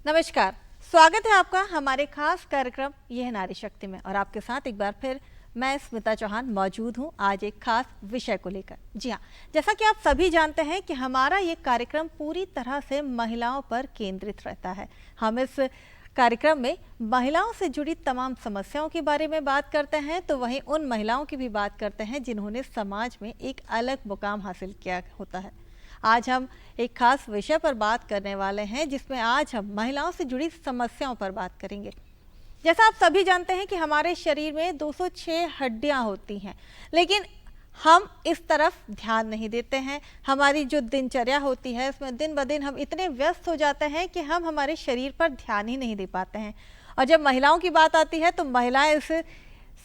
नमस्कार। स्वागत है आपका हमारे खास कार्यक्रम यह नारी शक्ति में। और आपके साथ एक बार फिर मैं स्मिता चौहान मौजूद हूं आज एक खास विषय को लेकर। जी हाँ, जैसा कि आप सभी जानते हैं कि हमारा ये कार्यक्रम पूरी तरह से महिलाओं पर केंद्रित रहता है। हम इस कार्यक्रम में महिलाओं से जुड़ी तमाम समस्याओं के बारे में बात करते हैं, तो वहीं उन महिलाओं की भी बात करते हैं जिन्होंने समाज में एक अलग मुकाम हासिल किया होता है। आज हम एक खास विषय पर बात करने वाले हैं जिसमें आज हम महिलाओं से जुड़ी समस्याओं पर बात करेंगे। जैसा आप सभी जानते हैं कि हमारे शरीर में 206 हड्डियां होती हैं, लेकिन हम इस तरफ ध्यान नहीं देते हैं। हमारी जो दिनचर्या होती है उसमें दिन ब दिन हम इतने व्यस्त हो जाते हैं कि हम हमारे शरीर पर ध्यान ही नहीं दे पाते हैं। और जब महिलाओं की बात आती है तो महिलाएं इस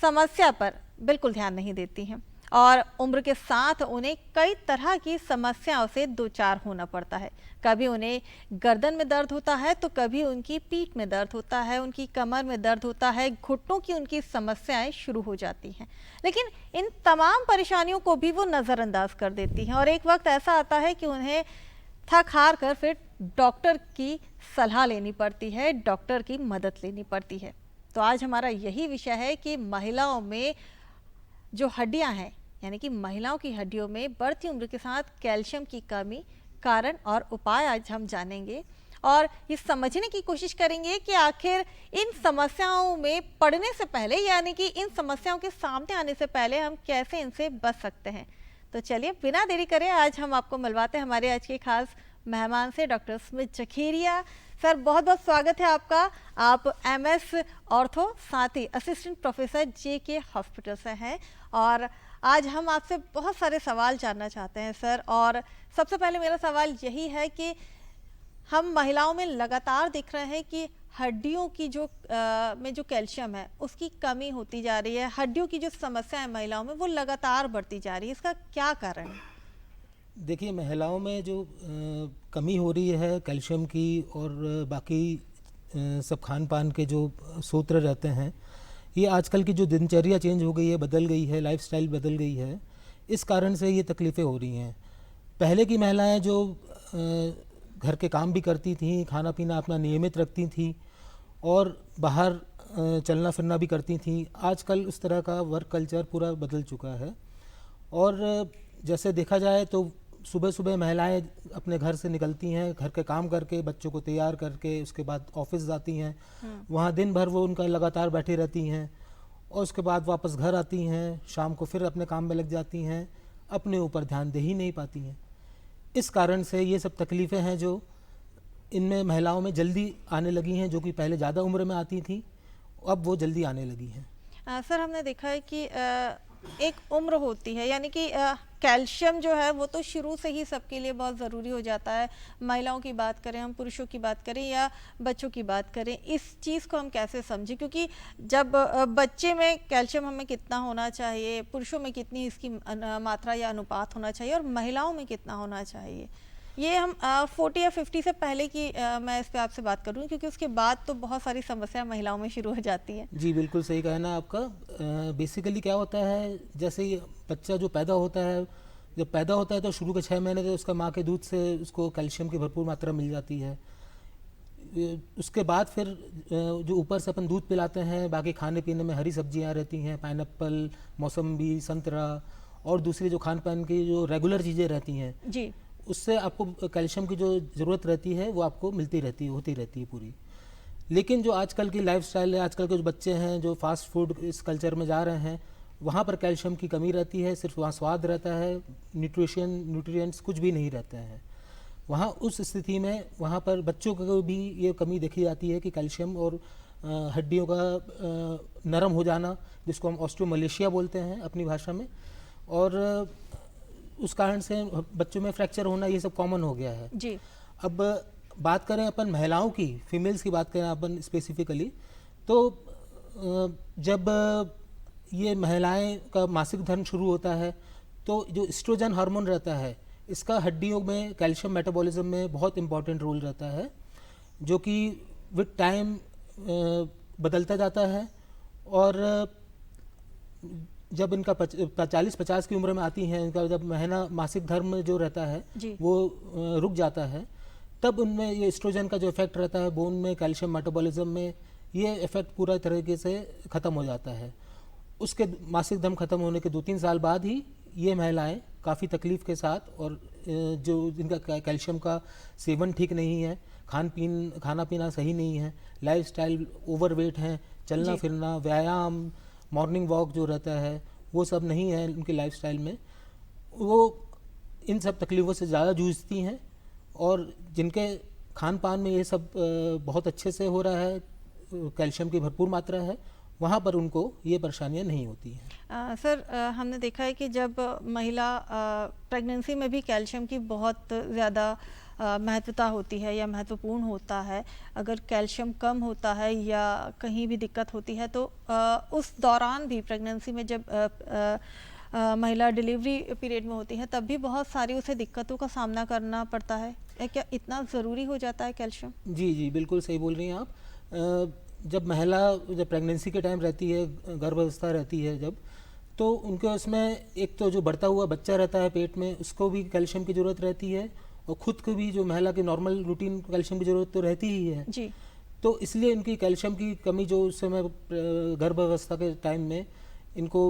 समस्या पर बिल्कुल ध्यान नहीं देती हैं और उम्र के साथ उन्हें कई तरह की समस्याओं से दो चार होना पड़ता है। कभी उन्हें गर्दन में दर्द होता है तो कभी उनकी पीठ में दर्द होता है, उनकी कमर में दर्द होता है, घुटनों की उनकी समस्याएं शुरू हो जाती हैं। लेकिन इन तमाम परेशानियों को भी वो नज़रअंदाज कर देती हैं और एक वक्त ऐसा आता है कि उन्हें थक हार कर फिर डॉक्टर की सलाह लेनी पड़ती है, डॉक्टर की मदद लेनी पड़ती है। तो आज हमारा यही विषय है कि महिलाओं में जो हड्डियां हैं, यानी कि महिलाओं की हड्डियों में बढ़ती उम्र के साथ कैल्शियम की कमी, कारण और उपाय आज हम जानेंगे और ये समझने की कोशिश करेंगे कि आखिर इन समस्याओं में पड़ने से पहले, यानी कि इन समस्याओं के सामने आने से पहले हम कैसे इनसे बच सकते हैं। तो चलिए बिना देरी करे आज हम आपको मिलवाते हैं हमारे आज के खास मेहमान से, डॉक्टर स्मित जखेरिया। सर, बहुत बहुत स्वागत है आपका। आप MS ऑर्थो, साथ ही असिस्टेंट प्रोफेसर JK हॉस्पिटल से हैं और आज हम आपसे बहुत सारे सवाल जानना चाहते हैं सर। और सबसे पहले मेरा सवाल यही है कि हम महिलाओं में लगातार देख रहे हैं कि हड्डियों की जो में जो कैल्शियम है उसकी कमी होती जा रही है। हड्डियों की जो समस्या है महिलाओं में वो लगातार बढ़ती जा रही है, इसका क्या कारण है? देखिए, महिलाओं में जो कमी हो रही है कैल्शियम की और बाकी सब खान पान के जो सूत्र रहते हैं, ये आजकल की जो दिनचर्या चेंज हो गई है, बदल गई है, लाइफस्टाइल बदल गई है, इस कारण से ये तकलीफ़ें हो रही हैं। पहले की महिलाएं जो घर के काम भी करती थीं, खाना पीना अपना नियमित रखती थीं और बाहर चलना फिरना भी करती थीं, आजकल उस तरह का वर्क कल्चर पूरा बदल चुका है। और जैसे देखा जाए तो सुबह सुबह महिलाएं अपने घर से निकलती हैं, घर के काम करके, बच्चों को तैयार करके उसके बाद ऑफिस जाती हैं। वहाँ दिन भर वो उनका लगातार बैठी रहती हैं और उसके बाद वापस घर आती हैं, शाम को फिर अपने काम में लग जाती हैं, अपने ऊपर ध्यान दे ही नहीं पाती हैं। इस कारण से ये सब तकलीफ़ें हैं जो इनमें महिलाओं में जल्दी आने लगी हैं, जो कि पहले ज़्यादा उम्र में आती थी, अब वो जल्दी आने लगी हैं। सर, हमने देखा है कि एक उम्र होती है, यानी कि कैल्शियम जो है वो तो शुरू से ही सबके लिए बहुत ज़रूरी हो जाता है। महिलाओं की बात करें, हम पुरुषों की बात करें या बच्चों की बात करें, इस चीज़ को हम कैसे समझें? क्योंकि जब बच्चे में कैल्शियम हमें कितना होना चाहिए, पुरुषों में कितनी इसकी मात्रा या अनुपात होना चाहिए और महिलाओं में कितना होना चाहिए, ये हम 40 या 50 से पहले की मैं इस पे आपसे बात करूँ, क्योंकि उसके बाद तो बहुत सारी समस्या महिलाओं में शुरू हो जाती हैं। जी, बिल्कुल सही कहना आपका। बेसिकली क्या होता है, जैसे ये बच्चा जो पैदा होता है, जब पैदा होता है तो शुरू के 6 महीने तो उसका माँ के दूध से उसको कैल्शियम की भरपूर मात्रा मिल जाती है। उसके बाद फिर जो ऊपर से अपन दूध पिलाते हैं, बाकी खाने पीने में हरी सब्जियाँ रहती हैं, पाइनएप्पल, मौसम्बी, संतरा और दूसरी जो खान पान की जो रेगुलर चीज़ें रहती हैं जी, उससे आपको कैल्शियम की जो ज़रूरत रहती है वो आपको मिलती रहती है, होती रहती है पूरी। लेकिन जो आजकल की लाइफस्टाइल है, आजकल के जो बच्चे हैं जो फास्ट फूड इस कल्चर में जा रहे हैं, वहाँ पर कैल्शियम की कमी रहती है। सिर्फ वहाँ स्वाद रहता है, न्यूट्रिएंट्स कुछ भी नहीं रहते हैं वहाँ। उस स्थिति में वहाँ पर बच्चों को भी ये कमी देखी जाती है कि कैल्शियम और हड्डियों का नरम हो जाना, जिसको हम ऑस्टियोमलेशिया बोलते हैं अपनी भाषा में, और उस कारण से बच्चों में फ्रैक्चर होना ये सब कॉमन हो गया है जी। अब बात करें अपन महिलाओं की, फीमेल्स की बात करें अपन स्पेसिफिकली, तो जब ये महिलाएं का मासिक धर्म शुरू होता है तो जो एस्ट्रोजन हार्मोन रहता है, इसका हड्डियों में कैल्शियम मेटाबॉलिज्म में बहुत इंपॉर्टेंट रोल रहता है, जो कि विद टाइम बदलता जाता है। और जब इनका 40-50 की उम्र में आती हैं, इनका जब महीना मासिक धर्म जो रहता है जी। वो रुक जाता है, तब उनमें ये एस्ट्रोजन का जो इफेक्ट रहता है बोन में, कैल्शियम मेटाबॉलिज्म में, ये इफेक्ट पूरा तरीके से ख़त्म हो जाता है। उसके मासिक धर्म खत्म होने के 2-3 साल बाद ही ये महिलाएं काफ़ी तकलीफ़ के साथ और जो जिनका कैल्शियम का सेवन ठीक नहीं है, खाना पीना सही नहीं है, लाइफस्टाइल ओवरवेट हैं, चलना फिरना, व्यायाम, मॉर्निंग वॉक जो रहता है वो सब नहीं है उनकी लाइफस्टाइल में, वो इन सब तकलीफ़ों से ज़्यादा जूझती हैं। और जिनके खान पान में ये सब बहुत अच्छे से हो रहा है, कैल्शियम की भरपूर मात्रा है, वहाँ पर उनको ये परेशानियाँ नहीं होती हैं। सर हमने देखा है कि जब महिला प्रेगनेंसी में भी कैल्शियम की बहुत ज़्यादा महत्वता होती है या महत्वपूर्ण होता है। अगर कैल्शियम कम होता है या कहीं भी दिक्कत होती है तो उस दौरान भी प्रेगनेंसी में जब महिला डिलीवरी पीरियड में होती है तब भी बहुत सारी उसे दिक्कतों का सामना करना पड़ता है। क्या इतना ज़रूरी हो जाता है कैल्शियम? जी बिल्कुल सही बोल रही हैं आप। जब महिला जब प्रेगनेंसी के टाइम रहती है, गर्भावस्था रहती है जब, तो उनके उसमें एक तो जो बढ़ता हुआ बच्चा रहता है पेट में, उसको भी कैल्शियम की ज़रूरत रहती है, और ख़ुद को भी जो महिला की नॉर्मल रूटीन कैल्शियम की ज़रूरत तो रहती ही है जी। तो इसलिए इनकी कैल्शियम की कमी जो उस समय गर्भावस्था के टाइम में इनको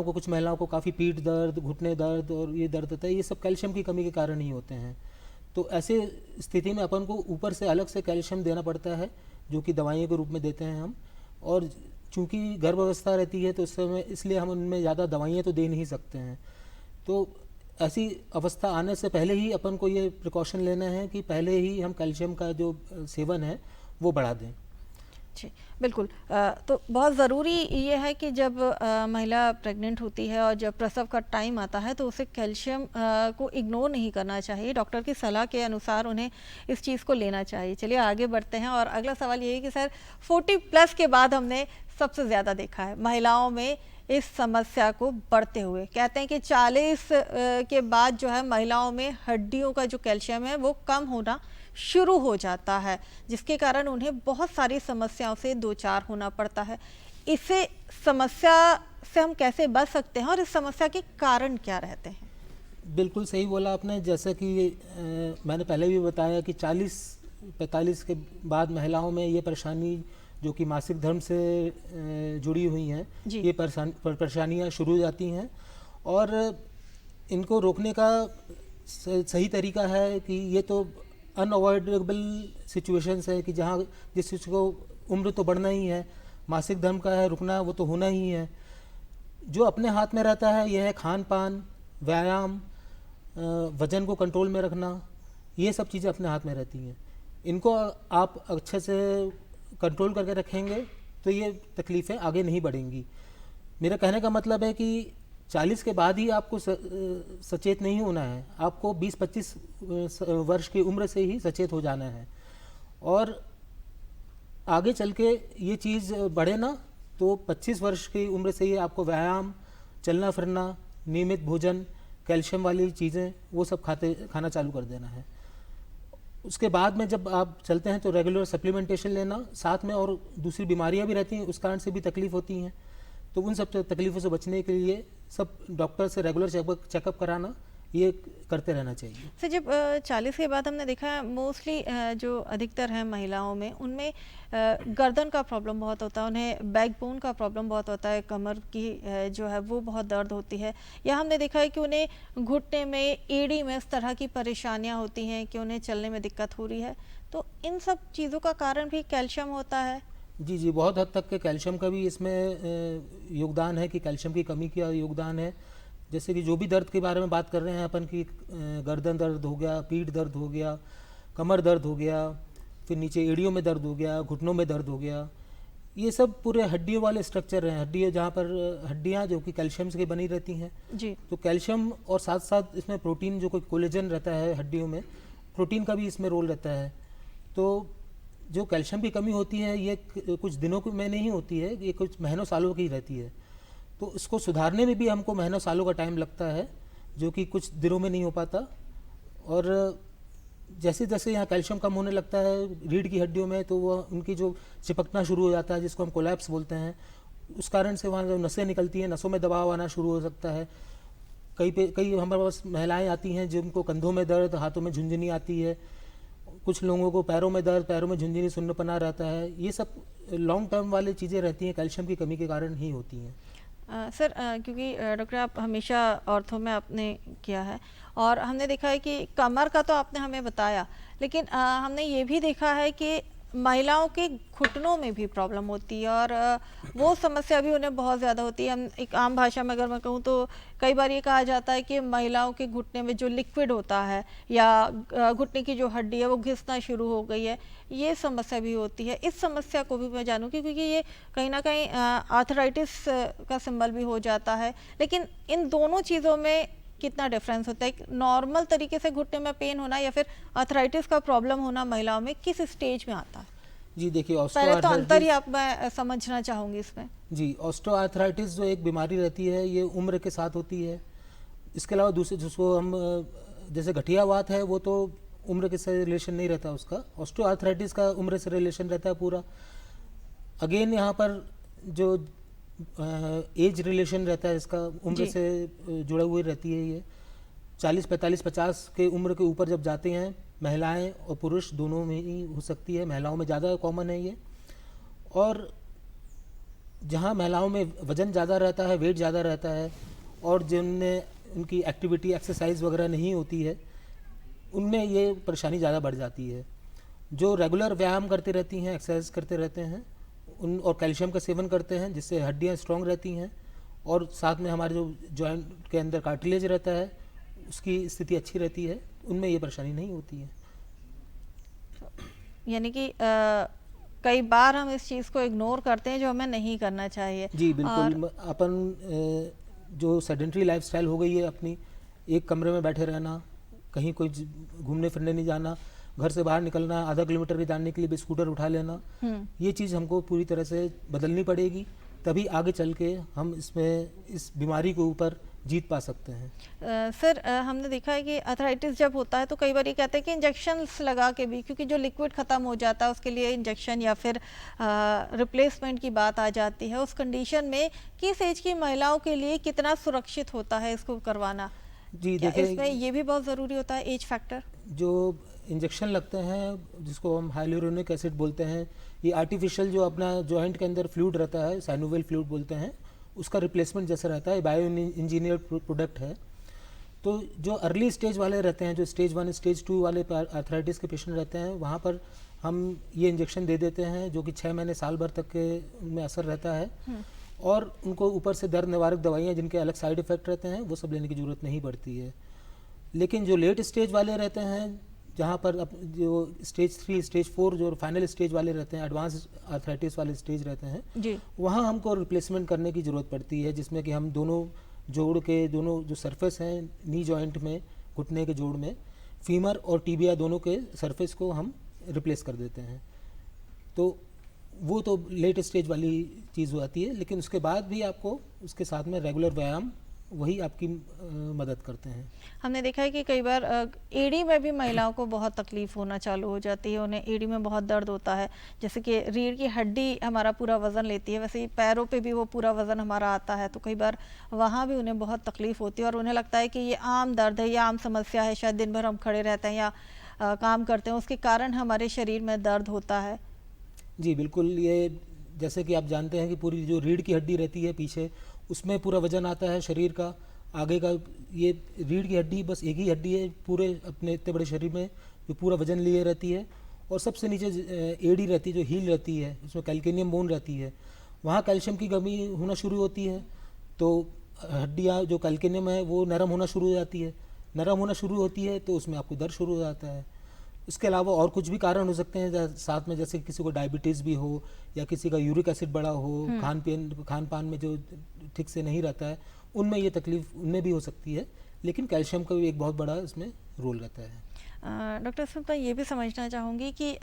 कुछ महिलाओं को काफ़ी पीठ दर्द, घुटने दर्द और ये दर्द होता है, ये सब कैल्शियम की कमी के कारण ही होते हैं। तो ऐसे स्थिति में अपन को ऊपर से अलग से कैल्शियम देना पड़ता है, जो कि दवाइयों के रूप में देते हैं हम। और चूंकि गर्भावस्था रहती है तो उस समय इसलिए हम उनमें ज़्यादा दवाइयाँ तो दे नहीं सकते हैं। तो ऐसी अवस्था आने से पहले ही अपन को ये प्रिकॉशन लेना है कि पहले ही हम कैल्शियम का जो सेवन है वो बढ़ा दें। जी बिल्कुल। तो बहुत ज़रूरी ये है कि जब महिला प्रेग्नेंट होती है और जब प्रसव का टाइम आता है तो उसे कैल्शियम को इग्नोर नहीं करना चाहिए। डॉक्टर की सलाह के अनुसार उन्हें इस चीज़ को लेना चाहिए। चलिए आगे बढ़ते हैं और अगला सवाल ये है कि सर 40+ के बाद हमने सबसे ज़्यादा देखा है महिलाओं में इस समस्या को बढ़ते हुए। कहते हैं कि 40 के बाद जो है महिलाओं में हड्डियों का जो कैल्शियम है वो कम होना शुरू हो जाता है, जिसके कारण उन्हें बहुत सारी समस्याओं से दो चार होना पड़ता है। इसे समस्या से हम कैसे बच सकते हैं और इस समस्या के कारण क्या रहते हैं? बिल्कुल सही बोला आपने। जैसे कि मैंने पहले भी बताया कि 40-45 के बाद महिलाओं में ये परेशानी जो कि मासिक धर्म से जुड़ी हुई हैं, ये परेशानियाँ शुरू हो जाती हैं। और इनको रोकने का सही तरीका है कि ये तो अनअवॉइडेबल सिचुएशंस है कि जहाँ जिस चीज़ को उम्र तो बढ़ना ही है, मासिक धर्म का है रुकना वो तो होना ही है। जो अपने हाथ में रहता है यह है खान पान, व्यायाम, वज़न को कंट्रोल में रखना, ये सब चीज़ें अपने हाथ में रहती हैं। इनको आप अच्छे से कंट्रोल करके रखेंगे तो ये तकलीफ़ें आगे नहीं बढ़ेंगी। मेरा कहने का मतलब है कि 40 के बाद ही आपको सचेत नहीं होना है, आपको 20-25 वर्ष की उम्र से ही सचेत हो जाना है। और आगे चल के ये चीज़ बढ़े ना तो 25 वर्ष की उम्र से ही आपको व्यायाम, चलना फिरना, नियमित भोजन, कैल्शियम वाली चीज़ें वो सब खाना चालू कर देना है। उसके बाद में जब आप चलते हैं तो रेगुलर सप्लीमेंटेशन लेना, साथ में और दूसरी बीमारियां भी रहती हैं उस कारण से भी तकलीफ होती हैं। तो उन सब तकलीफ़ों से बचने के लिए सब डॉक्टर से रेगुलर चेकअप कराना ये करते रहना चाहिए। सर जब 40 के बाद हमने देखा है मोस्टली जो अधिकतर है महिलाओं में उनमें गर्दन का प्रॉब्लम बहुत होता है, उन्हें बैकबोन का प्रॉब्लम बहुत होता है, कमर की जो है वो बहुत दर्द होती है, या हमने देखा है कि उन्हें घुटने में, एड़ी में इस तरह की परेशानियां होती हैं कि उन्हें चलने में दिक्कत हो रही है। तो इन सब चीज़ों का कारण भी कैल्शियम होता है? जी बहुत हद तक के कैल्शियम का भी इसमें योगदान है कि कैल्शियम की कमी का योगदान है। जैसे कि जो भी दर्द के बारे में बात कर रहे हैं अपन की, गर्दन दर्द हो गया, पीठ दर्द हो गया, कमर दर्द हो गया, फिर नीचे एड़ियों में दर्द हो गया, घुटनों में दर्द हो गया, ये सब पूरे हड्डियों वाले स्ट्रक्चर हैं। हड्डियाँ जहाँ पर हड्डियाँ जो कि कैल्शियम से बनी रहती हैं जी। तो कैल्शियम और साथ साथ इसमें प्रोटीन जो कोई कोलेजन रहता है हड्डियों में, प्रोटीन का भी इसमें रोल रहता है। तो जो कैल्शियम की कमी होती है ये कुछ दिनों में नहीं होती है, ये कुछ महीनों सालों की रहती है। तो इसको सुधारने में भी हमको महीनों सालों का टाइम लगता है, जो कि कुछ दिनों में नहीं हो पाता। और जैसे जैसे यहाँ कैल्शियम कम होने लगता है रीढ़ की हड्डियों में, तो वह उनकी जो चिपकना शुरू हो जाता है, जिसको हम कोलैप्स बोलते हैं, उस कारण से वहाँ जो नसें निकलती हैं, नसों में दबाव आना शुरू हो सकता है। कई हमारे पास महिलाएं आती हैं जिनको कंधों में दर्द, हाथों में झुंझुनी आती है, कुछ लोगों को पैरों में दर्द, पैरों में झुंझुनी, सुन्नपना रहता है, ये सब लॉन्ग टर्म वाली चीज़ें रहती हैं, कैल्शियम की कमी के कारण ही होती हैं। सर क्योंकि डॉक्टर आप हमेशा ऑर्थो में आपने किया है और हमने देखा है कि कमर का तो आपने हमें बताया, लेकिन हमने ये भी देखा है कि महिलाओं के घुटनों में भी प्रॉब्लम होती है और वो समस्या भी उन्हें बहुत ज़्यादा होती है। हम एक आम भाषा में अगर मैं कहूँ तो कई बार ये कहा जाता है कि महिलाओं के घुटने में जो लिक्विड होता है या घुटने की जो हड्डी है वो घिसना शुरू हो गई है, ये समस्या भी होती है। इस समस्या को भी मैं जानूँगी क्योंकि ये कहीं ना कहीं आर्थराइटिस का सिंबल भी हो जाता है, लेकिन इन दोनों चीज़ों में कितना डिफरेंस होता है? एक नॉर्मल तरीके से घुटने में पेन होना या फिर आर्थराइटिस का प्रॉब्लम होना महिलाओं में किस स्टेज में आता है? जी देखिए, पहले तो अंतर ही आप मैं समझना चाहूंगी इसमें। जी, ऑस्टियोआर्थराइटिस जो एक बीमारी रहती है, ये उम्र के साथ होती है। इसके अलावा दूसरे जिसको हम जैसे गठियावात है, वो तो उम्र के से रिलेशन नहीं रहता उसका। ऑस्टियोआर्थराइटिस का उम्र से रिलेशन रहता है पूरा। अगेन यहाँ पर जो एज रिलेशन रहता है इसका, उम्र से जुड़ा हुई रहती है। ये 40, 45, 50 के उम्र के ऊपर जब जाते हैं, महिलाएं और पुरुष दोनों में ही हो सकती है। महिलाओं में ज़्यादा कॉमन है ये। और जहाँ महिलाओं में वज़न ज़्यादा रहता है, वेट ज़्यादा रहता है और जिनमें उनकी एक्टिविटी एक्सरसाइज वगैरह नहीं होती है, उनमें ये परेशानी ज़्यादा बढ़ जाती है। जो रेगुलर व्यायाम करते रहती हैं, एक्सरसाइज करते रहते हैं उन और कैल्शियम का सेवन करते हैं, जिससे हड्डियाँ स्ट्रॉन्ग रहती हैं और साथ में हमारे जो जॉइंट के अंदर कार्टिलेज रहता है उसकी स्थिति अच्छी रहती है, उनमें ये परेशानी नहीं होती है। यानी कि कई बार हम इस चीज़ को इग्नोर करते हैं जो हमें नहीं करना चाहिए। जी बिल्कुल। अपन जो सेडेंटरी लाइफस्टाइल हो गई है अपनी, एक कमरे में बैठे रहना, कहीं कोई घूमने फिरने नहीं जाना, घर से बाहर निकलना, आधा किलोमीटर के जाने के लिए भी स्कूटर उठा लेना, ये चीज़ हमको पूरी तरह से बदलनी पड़ेगी, तभी आगे चल के हम इस बीमारी के ऊपर जीत पा सकते हैं। सर हमने देखा है कि आर्थराइटिस जब होता है तो कई बार ये कहते हैं कि इंजेक्शंस लगा के भी, क्योंकि जो लिक्विड ख़त्म हो जाता है उसके लिए इंजेक्शन या फिर रिप्लेसमेंट की बात आ जाती है। उस कंडीशन में किस एज की महिलाओं के लिए कितना सुरक्षित होता है इसको करवाना? जी देखिए, इसमें ये भी बहुत ज़रूरी होता है एज फैक्टर। जो इंजेक्शन लगते हैं जिसको हम हाइलुरोनिक एसिड बोलते हैं, ये आर्टिफिशियल जो अपना जॉइंट के अंदर फ्लूइड रहता है, साइनोवियल फ्लूइड बोलते हैं, उसका रिप्लेसमेंट जैसा रहता है, बायो इंजीनियर प्रोडक्ट है। तो जो अर्ली स्टेज वाले रहते हैं, जो स्टेज 1 स्टेज 2 वाले आर्थराइटिस के पेशेंट रहते हैं, वहाँ पर हम ये इंजेक्शन दे देते हैं जो कि 6 महीने साल भर तक के उनमें असर रहता है और उनको ऊपर से दर्द निवारक दवाइयाँ जिनके अलग साइड इफ़ेक्ट रहते हैं वो सब लेने की ज़रूरत नहीं पड़ती है। लेकिन जो लेट स्टेज वाले रहते हैं, जहाँ पर जो स्टेज 3 स्टेज 4 जो फाइनल स्टेज वाले रहते हैं, एडवांस आर्थराइटिस वाले स्टेज रहते हैं जी, वहाँ हमको रिप्लेसमेंट करने की ज़रूरत पड़ती है, जिसमें कि हम दोनों जोड़ के दोनों जो सरफेस हैं नी जॉइंट में, घुटने के जोड़ में, फीमर और टीबिया दोनों के सरफेस को हम रिप्लेस कर देते हैं। तो वो तो लेट स्टेज वाली चीज़ हो जाती है, लेकिन उसके बाद भी आपको उसके साथ में रेगुलर व्यायाम वही आपकी मदद करते हैं। हमने देखा है कि कई बार एड़ी में भी महिलाओं को बहुत तकलीफ होना चालू हो जाती है, उन्हें एड़ी में बहुत दर्द होता है। जैसे कि रीढ़ की हड्डी हमारा पूरा वज़न लेती है, वैसे ही पैरों पे भी वो पूरा वज़न हमारा आता है, तो कई बार वहाँ भी उन्हें बहुत तकलीफ होती है और उन्हें लगता है कि ये आम दर्द है, ये आम समस्या है, शायद दिन भर हम खड़े रहते हैं या काम करते हैं उसके कारण हमारे शरीर में दर्द होता है। जी बिल्कुल। ये जैसे कि आप जानते हैं कि पूरी जो रीढ़ की हड्डी रहती है पीछे, उसमें पूरा वजन आता है शरीर का आगे का। ये रीढ़ की हड्डी बस एक ही हड्डी है पूरे अपने इतने बड़े शरीर में जो पूरा वजन लिए रहती है। और सबसे नीचे एड़ी रहती है, जो हील रहती है, उसमें कैल्केनियम बोन रहती है, वहाँ कैल्शियम की कमी होना शुरू होती है, तो हड्डियाँ जो कैल्केनियम है वो नरम होना शुरू हो जाती है। नरम होना शुरू होती है तो उसमें आपको दर्द शुरू हो जाता है। इसके अलावा और कुछ भी कारण हो सकते हैं साथ में, जैसे किसी को डायबिटीज़ भी हो या किसी का यूरिक एसिड बढ़ा हो, खान पान में जो ठीक से नहीं रहता है, उनमें ये तकलीफ उनमें भी हो सकती है। लेकिन कैल्शियम का भी एक बहुत बड़ा इसमें रोल रहता है। डॉक्टर साहब मैं ये भी समझना चाहूँगी कि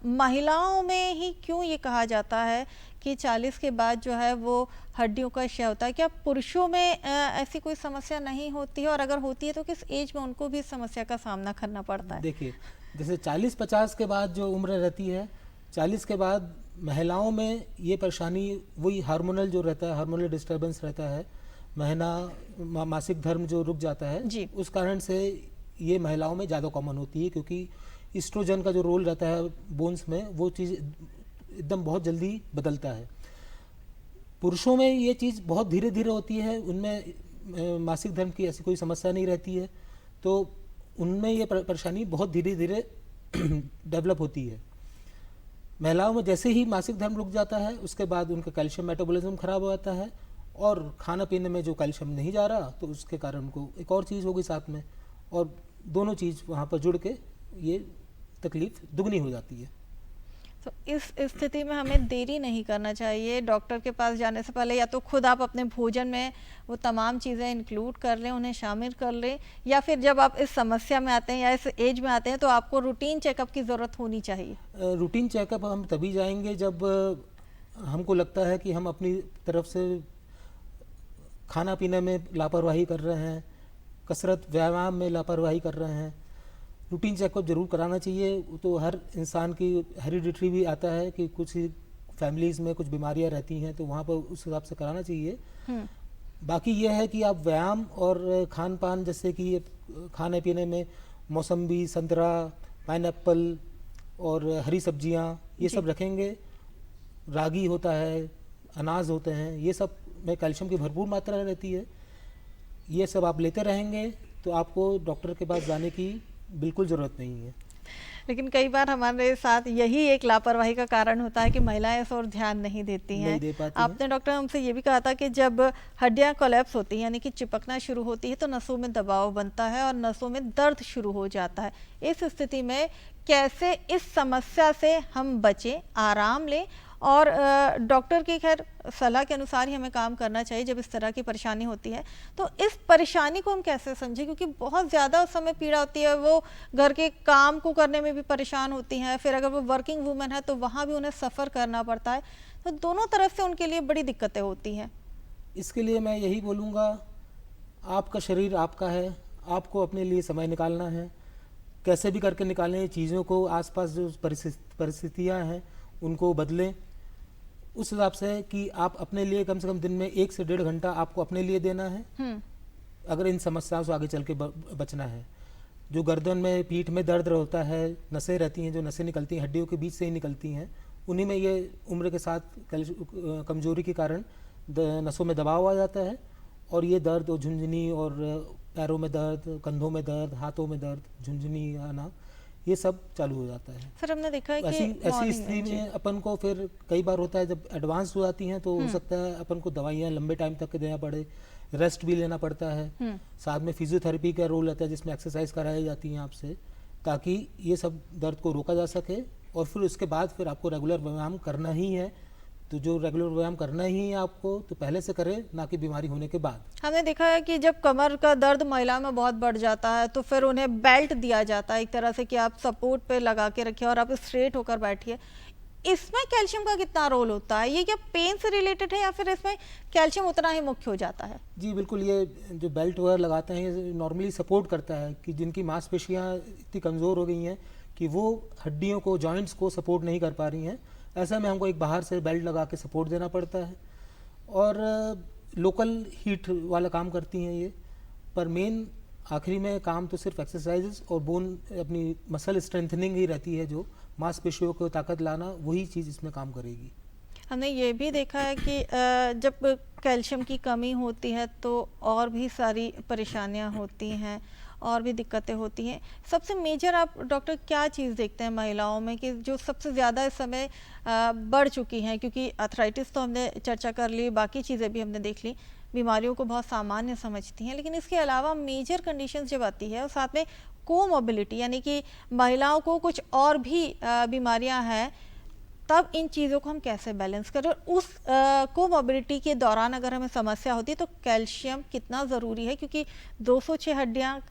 महिलाओं में ही क्यों ये कहा जाता है कि 40 के बाद जो है वो हड्डियों का क्षय होता है? क्या पुरुषों में ऐसी कोई समस्या नहीं होती है, और अगर होती है तो किस एज में उनको भी इस समस्या का सामना करना पड़ता है? देखिए, जैसे 40-50 के बाद जो उम्र रहती है, 40 के बाद महिलाओं में ये परेशानी वही हार्मोनल जो रहता है, हार्मोनल डिस्टर्बेंस रहता है, मासिक धर्म जो रुक जाता है, जी। उस कारण से ये महिलाओं में ज़्यादा कॉमन होती है, क्योंकि ईस्ट्रोजन का जो रोल रहता है बोन्स में, वो चीज़ एकदम बहुत जल्दी बदलता है। पुरुषों में ये चीज़ बहुत धीरे धीरे होती है, उनमें मासिक धर्म की ऐसी कोई समस्या नहीं रहती है, तो उनमें ये परेशानी बहुत धीरे धीरे डेवलप होती है। महिलाओं में जैसे ही मासिक धर्म रुक जाता है, उसके बाद उनका कैल्शियम मेटाबॉलिज्म खराब हो जाता है, और खाना पीने में जो कैल्शियम नहीं जा रहा, तो उसके कारण उनको एक और चीज़ होगी साथ में, और दोनों चीज़ वहाँ पर जुड़ के ये तकलीफ दुगनी हो जाती है। तो इस स्थिति में हमें देरी नहीं करना चाहिए, डॉक्टर के पास जाने से पहले या तो खुद आप अपने भोजन में वो तमाम चीज़ें इंक्लूड कर लें, उन्हें शामिल कर लें, या फिर जब आप इस समस्या में आते हैं या इस एज में आते हैं तो आपको रूटीन चेकअप की ज़रूरत होनी चाहिए। रूटीन चेकअप हम तभी जाएंगे जब हमको लगता है कि हम अपनी तरफ से खाना पीने में लापरवाही कर रहे हैं, कसरत व्यायाम में लापरवाही कर रहे हैं। रूटीन चेकअप जरूर कराना चाहिए। तो हर इंसान की हेरिडिटरी भी आता है कि कुछ फैमिलीज़ में कुछ बीमारियां रहती हैं, तो वहाँ पर उस हिसाब से कराना चाहिए। बाकी यह है कि आप व्यायाम और खान पान, जैसे कि खाने पीने में मौसम्बी, संतरा, पाइनएप्पल और हरी सब्जियां, ये सब रखेंगे। रागी होता है, अनाज होते हैं, ये सब में कैल्शियम की भरपूर मात्रा रहती है। ये सब आप लेते रहेंगे तो आपको डॉक्टर के पास जाने की बिल्कुल ज़रूरत नहीं है। लेकिन कई बार हमारे साथ यही एक लापरवाही का कारण होता है कि महिलाएं इस ओर ध्यान नहीं देती हैं। नहीं दे पाती आपने डॉक्टर हमसे ये भी कहा था कि जब हड्डियां कोलैप्स होती हैं, यानी कि चिपकना शुरू होती है, तो नसों में दबाव बनता है और नसों में दर्द शुरू हो जाता है। इस स्थिति में कैसे इस समस्या से हम बचें, आराम लें, और डॉक्टर की खैर सलाह के अनुसार ही हमें काम करना चाहिए जब इस तरह की परेशानी होती है। तो इस परेशानी को हम कैसे समझें, क्योंकि बहुत ज़्यादा उस समय पीड़ा होती है, वो घर के काम को करने में भी परेशान होती हैं, फिर अगर वो वर्किंग वूमेन है तो वहाँ भी उन्हें सफ़र करना पड़ता है, तो दोनों तरफ से उनके लिए बड़ी दिक्कतें होती हैं। इसके लिए मैं यही बोलूँगा, आपका शरीर आपका है, आपको अपने लिए समय निकालना है। कैसे भी करके निकालें चीज़ों को, आसपास जो परिस्थितियाँ हैं उनको बदलें उस हिसाब से कि आप अपने लिए कम से कम दिन में 1 से 1.5 घंटा आपको अपने लिए देना है, अगर इन समस्याओं से आगे चल के बचना है। जो गर्दन में, पीठ में दर्द होता है, नसें रहती हैं, जो नसें निकलती हैं हड्डियों के बीच से ही निकलती हैं, उन्हीं में ये उम्र के साथ कमजोरी के कारण नसों में दबाव आ जाता है, और ये दर्द और झुंझुनी और पैरों में दर्द, कंधों में दर्द, हाथों में दर्द, झुंझुनी आना, ये सब चालू हो जाता है। सर हमने देखा है कि ऐसी स्थिति में अपन को फिर कई बार होता है जब एडवांस हो जाती हैं, तो हो सकता है अपन को दवाइयाँ लंबे टाइम तक देना पड़े, रेस्ट भी लेना पड़ता है। साथ में फिजियोथेरेपी का रोल रहता है, जिसमें एक्सरसाइज कराई जाती हैं आपसे, ताकि ये सब दर्द को रोका जा सके। और फिर उसके बाद फिर आपको रेगुलर व्यायाम करना ही है। तो जो रेगुलर व्यायाम करना ही है आपको, तो पहले से करें, ना कि बीमारी होने के बाद। हमने देखा है कि जब कमर का दर्द महिला में बहुत बढ़ जाता है तो फिर उन्हें बेल्ट दिया जाता है एक तरह से कि आप सपोर्ट पे लगा के रखिए और आप स्ट्रेट होकर बैठिए। इसमें कैल्शियम का कितना रोल होता है? ये क्या पेन से रिलेटेड है या फिर इसमें कैल्शियम उतना ही मुख्य हो जाता है? जी बिल्कुल, ये जो बेल्ट वगैरह लगाते हैं ये नॉर्मली सपोर्ट करता है कि जिनकी मांसपेशियाँ इतनी कमज़ोर हो गई हैं कि वो हड्डियों को, जॉइंट्स को सपोर्ट नहीं कर पा रही हैं, ऐसा में हमको एक बाहर से बेल्ट लगा के सपोर्ट देना पड़ता है। और लोकल हीट वाला काम करती हैं ये, पर मेन आखिरी में काम तो सिर्फ एक्सरसाइजेस और बोन, अपनी मसल स्ट्रेंथनिंग ही रहती है। जो मांसपेशियों को ताकत लाना, वही चीज़ इसमें काम करेगी। हमने ये भी देखा है कि जब कैल्शियम की कमी होती है तो और भी सारी परेशानियां होती हैं और भी दिक्कतें होती हैं। सबसे मेजर आप डॉक्टर क्या चीज़ देखते हैं महिलाओं में कि जो सबसे ज़्यादा इस समय बढ़ चुकी हैं? क्योंकि आर्थराइटिस तो हमने चर्चा कर ली, बाकी चीज़ें भी हमने देख ली, बीमारियों को बहुत सामान्य समझती हैं, लेकिन इसके अलावा मेजर कंडीशंस जब आती है और साथ में कोमोबिलिटी, यानी कि महिलाओं को कुछ और भी बीमारियां हैं, तब इन चीज़ों को हम कैसे बैलेंस करें? उस कोमोबिलिटी के दौरान अगर हमें समस्या होती है तो कैल्शियम कितना ज़रूरी है, क्योंकि 206 हड्डियाँ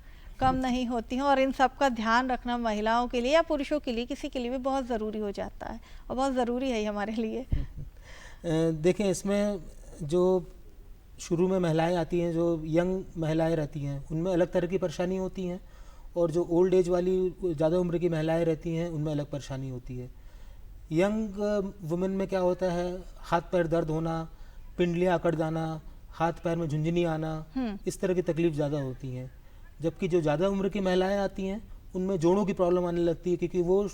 कम नहीं होती हैं और इन सब का ध्यान रखना महिलाओं के लिए या पुरुषों के लिए, किसी के लिए भी बहुत ज़रूरी हो जाता है और बहुत ज़रूरी है हमारे लिए। देखें, इसमें जो शुरू में महिलाएं आती हैं, जो यंग महिलाएं रहती हैं, उनमें अलग तरह की परेशानी होती हैं, और जो ओल्ड एज वाली ज़्यादा उम्र की महिलाएं रहती हैं, उनमें अलग परेशानी होती है। यंग वुमेन में क्या होता है, हाथ पैर दर्द होना, पिंडलियाँ अकड़ जाना, हाथ पैर में झुंझुनी आना, इस तरह की तकलीफ ज़्यादा होती हैं। जबकि जो ज़्यादा उम्र की महिलाएं आती हैं उनमें जोड़ों की प्रॉब्लम आने लगती है, क्योंकि वो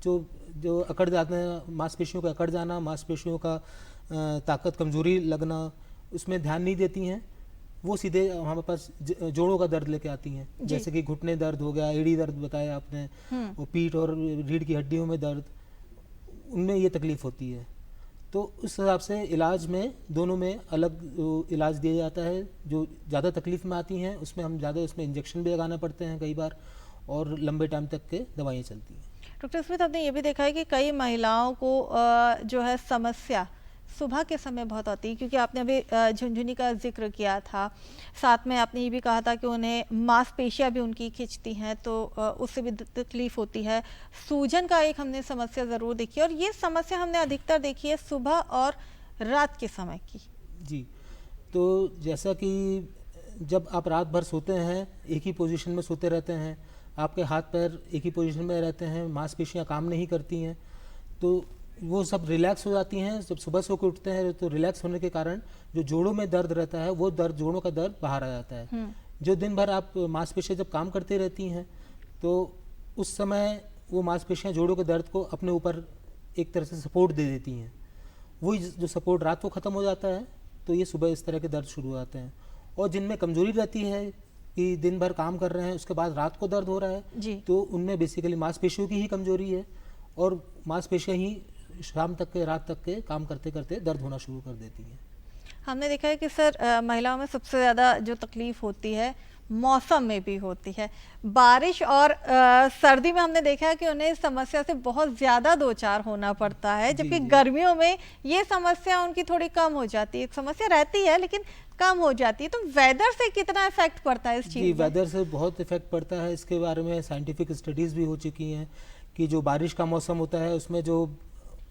जो जो अकड़ जाते हैं, मांसपेशियों का अकड़ जाना, मांसपेशियों का ताकत कमजोरी लगना, उसमें ध्यान नहीं देती हैं, वो सीधे हमारे पास जोड़ों का दर्द लेके आती हैं। जैसे कि घुटने दर्द हो गया, एड़ी दर्द बताया आपने, और पीठ और रीढ़ की हड्डियों में दर्द, उनमें ये तकलीफ होती है। तो उस हिसाब से इलाज में दोनों में अलग इलाज दिया जाता है। जो ज़्यादा तकलीफ में आती हैं उसमें हम ज़्यादा उसमें इंजेक्शन भी लगाना पड़ते हैं कई बार, और लंबे टाइम तक के दवाइयाँ चलती हैं। डॉक्टर स्मिथ, आपने ये भी देखा है कि कई महिलाओं को जो है समस्या सुबह के समय बहुत आती है, क्योंकि आपने अभी झुनझुनी का जिक्र किया था, साथ में आपने ये भी कहा था कि उन्हें मांसपेशियां भी उनकी खिंचती हैं, तो उससे भी तकलीफ होती है। सूजन का एक हमने समस्या ज़रूर देखी है, और ये समस्या हमने अधिकतर देखी है सुबह और रात के समय की। जी, तो जैसा कि जब आप रात भर सोते हैं, एक ही पोजीशन में सोते रहते हैं, आपके हाथ पैर एक ही पोजीशन में रहते हैं, मांसपेशियां काम नहीं करती हैं, तो वो सब रिलैक्स हो जाती हैं। जब सुबह सो के उठते हैं तो रिलैक्स होने के कारण जो जोड़ों में दर्द रहता है, वो दर्द, जोड़ों का दर्द बाहर आ जाता है। जो दिन भर आप मांसपेशियां जब काम करती रहती हैं, तो उस समय वो मांसपेशियां जोड़ों के दर्द को अपने ऊपर एक तरह से सपोर्ट दे देती हैं। वही जो सपोर्ट रात को ख़त्म हो जाता है, तो ये सुबह इस तरह के दर्द शुरू हो जाते हैं। और जिनमें कमजोरी रहती है कि दिन भर काम कर रहे हैं, उसके बाद रात को दर्द हो रहा है, तो उनमें बेसिकली मांसपेशियों की ही कमजोरी है, और मांसपेशियां ही शाम तक के, रात तक के काम करते करते दर्द होना शुरू कर देती हैं। हमने देखा है कि सर महिलाओं में सबसे ज़्यादा जो तकलीफ होती है मौसम में भी होती है। बारिश और सर्दी में हमने देखा है कि उन्हें इस समस्या से बहुत ज़्यादा दो चार होना पड़ता है, जबकि गर्मियों में ये समस्या उनकी थोड़ी कम हो जाती है। समस्या रहती है लेकिन कम हो जाती है। तो वेदर से कितना इफेक्ट पड़ता है इस चीज़ में? वेदर से बहुत इफेक्ट पड़ता है। इसके बारे में साइंटिफिक स्टडीज़ भी हो चुकी हैं कि जो बारिश का मौसम होता है, उसमें जो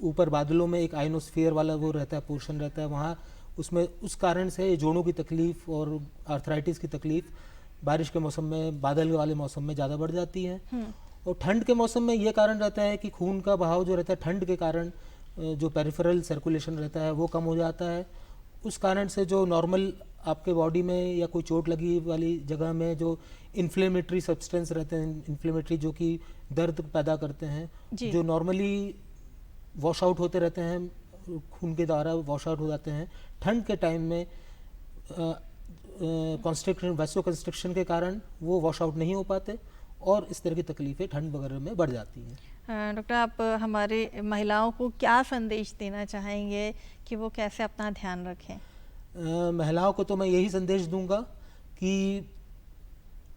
ऊपर बादलों में एक आइनोस्फीयर वाला वो रहता है, पोर्शन रहता है, वहाँ उसमें उस कारण से जोड़ों की तकलीफ और आर्थराइटिस की तकलीफ बारिश के मौसम में, बादल वाले मौसम में ज़्यादा बढ़ जाती है। और ठंड के मौसम में ये कारण रहता है कि खून का बहाव जो रहता है, ठंड के कारण जो पेरिफेरल सर्कुलेशन रहता है वो कम हो जाता है। उस कारण से जो नॉर्मल आपके बॉडी में या कोई चोट लगी वाली जगह में जो इन्फ्लेमेटरी सब्सटेंस रहते हैं, इन्फ्लेमेटरी जो कि दर्द पैदा करते हैं, जो नॉर्मली वॉश आउट होते रहते हैं, खून के द्वारा वॉश आउट हो जाते हैं, ठंड के टाइम में कंस्ट्रक्शन, वैसो कंस्ट्रक्शन के कारण वो वॉश आउट नहीं हो पाते, और इस तरह की तकलीफें ठंड वगैरह में बढ़ जाती हैं। डॉक्टर, आप हमारे महिलाओं को क्या संदेश देना चाहेंगे कि वो कैसे अपना ध्यान रखें? महिलाओं को तो मैं यही संदेश दूंगा कि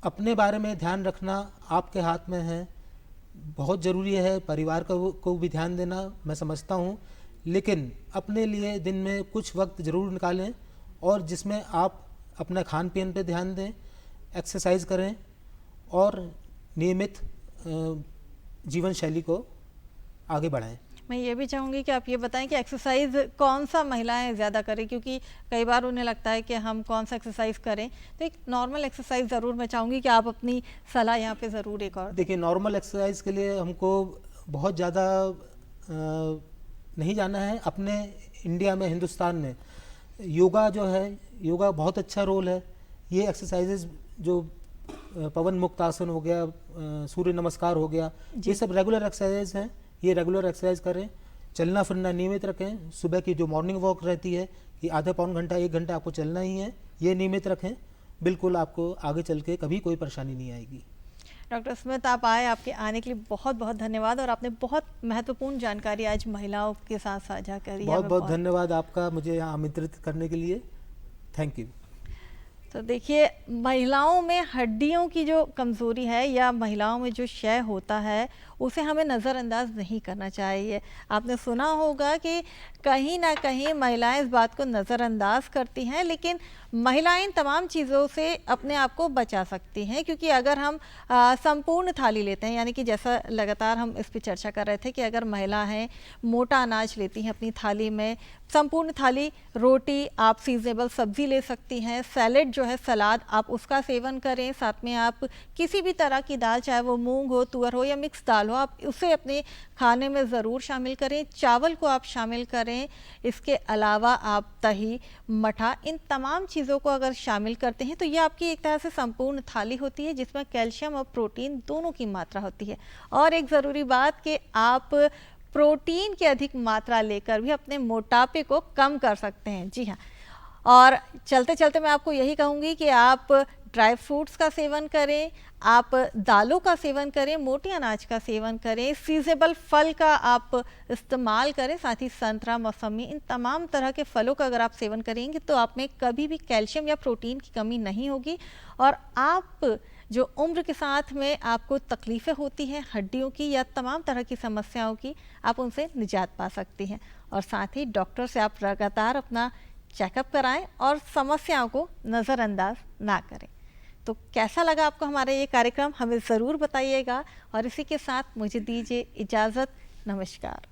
अपने बारे में ध्यान रखना आपके हाथ में है, बहुत ज़रूरी है। परिवार को भी ध्यान देना मैं समझता हूँ, लेकिन अपने लिए दिन में कुछ वक्त ज़रूर निकालें, और जिसमें आप अपना खान पीन पे ध्यान दें, एक्सरसाइज करें, और नियमित जीवन शैली को आगे बढ़ाएं। मैं ये भी चाहूँगी कि आप ये बताएं कि एक्सरसाइज कौन सा महिलाएं ज़्यादा करें, क्योंकि कई बार उन्हें लगता है कि हम कौन सा एक्सरसाइज करें। तो एक नॉर्मल एक्सरसाइज ज़रूर मैं चाहूँगी कि आप अपनी सलाह यहाँ पे ज़रूर एक और देखिए, नॉर्मल एक्सरसाइज के लिए हमको बहुत ज़्यादा नहीं जाना है। अपने इंडिया में, हिंदुस्तान में योगा जो है, योगा बहुत अच्छा रोल है। ये एक्सरसाइजेज जो पवन मुक्त आसन हो गया, सूर्य नमस्कार हो गया, ये सब रेगुलर एक्सरसाइज हैं। ये रेगुलर एक्सरसाइज करें, चलना फिरना नियमित रखें। सुबह की जो मॉर्निंग वॉक रहती है कि आधा पौन घंटा, 1 घंटा आपको चलना ही है, ये नियमित रखें। बिल्कुल आपको आगे चल के कभी कोई परेशानी नहीं आएगी। डॉक्टर स्मिथ, आप आए, आपके आने के लिए बहुत बहुत धन्यवाद, और आपने बहुत महत्वपूर्ण जानकारी आज महिलाओं के साथ साझा करी। बहुत बहुत धन्यवाद आपका मुझे यहाँ आमंत्रित करने के लिए। Thank you. तो देखिए, महिलाओं में हड्डियों की जो कमज़ोरी है या महिलाओं में जो क्षय होता है, उसे हमें नज़रअंदाज नहीं करना चाहिए। आपने सुना होगा कि कहीं ना कहीं महिलाएं इस बात को नज़रअंदाज करती हैं, लेकिन महिलाएं इन तमाम चीज़ों से अपने आप को बचा सकती हैं, क्योंकि अगर हम संपूर्ण थाली लेते हैं, यानी कि जैसा लगातार हम इस पर चर्चा कर रहे थे कि अगर महिला हैं मोटा अनाज लेती हैं अपनी थाली में, संपूर्ण थाली रोटी, आप सीजनेबल सब्जी ले सकती हैं, सैलेड जो है, सलाद, आप उसका सेवन करें, साथ में आप किसी भी तरह की दाल, चाहे वो मूंग हो, तुअर हो या मिक्स दाल हो, आप उसे अपने खाने में ज़रूर शामिल करें। चावल को आप शामिल करें, करें, इसके अलावा आप दही, मठा, इन तमाम चीज़ों को अगर शामिल करते हैं तो ये आपकी एक तरह से संपूर्ण थाली होती है जिसमें कैल्शियम और प्रोटीन दोनों की मात्रा होती है। और एक ज़रूरी बात कि आप प्रोटीन की अधिक मात्रा लेकर भी अपने मोटापे को कम कर सकते हैं। जी हाँ, और चलते चलते मैं आपको यही कहूँगी कि आप ड्राई फ्रूट्स का सेवन करें, आप दालों का सेवन करें, मोटे अनाज का सेवन करें, सीज़नेबल फल का आप इस्तेमाल करें, साथ ही संतरा, मौसमी, इन तमाम तरह के फलों का अगर आप सेवन करेंगे तो आप में कभी भी कैल्शियम या प्रोटीन की कमी नहीं होगी। और आप जो उम्र के साथ में आपको तकलीफ़ें होती हैं हड्डियों की या तमाम तरह की समस्याओं की, आप उनसे निजात पा सकती हैं। और साथ ही डॉक्टर से आप लगातार अपना चेकअप कराएं और समस्याओं को नज़रअंदाज ना करें। तो कैसा लगा आपको हमारा ये कार्यक्रम, हमें ज़रूर बताइएगा। और इसी के साथ मुझे दीजिए इजाज़त। नमस्कार।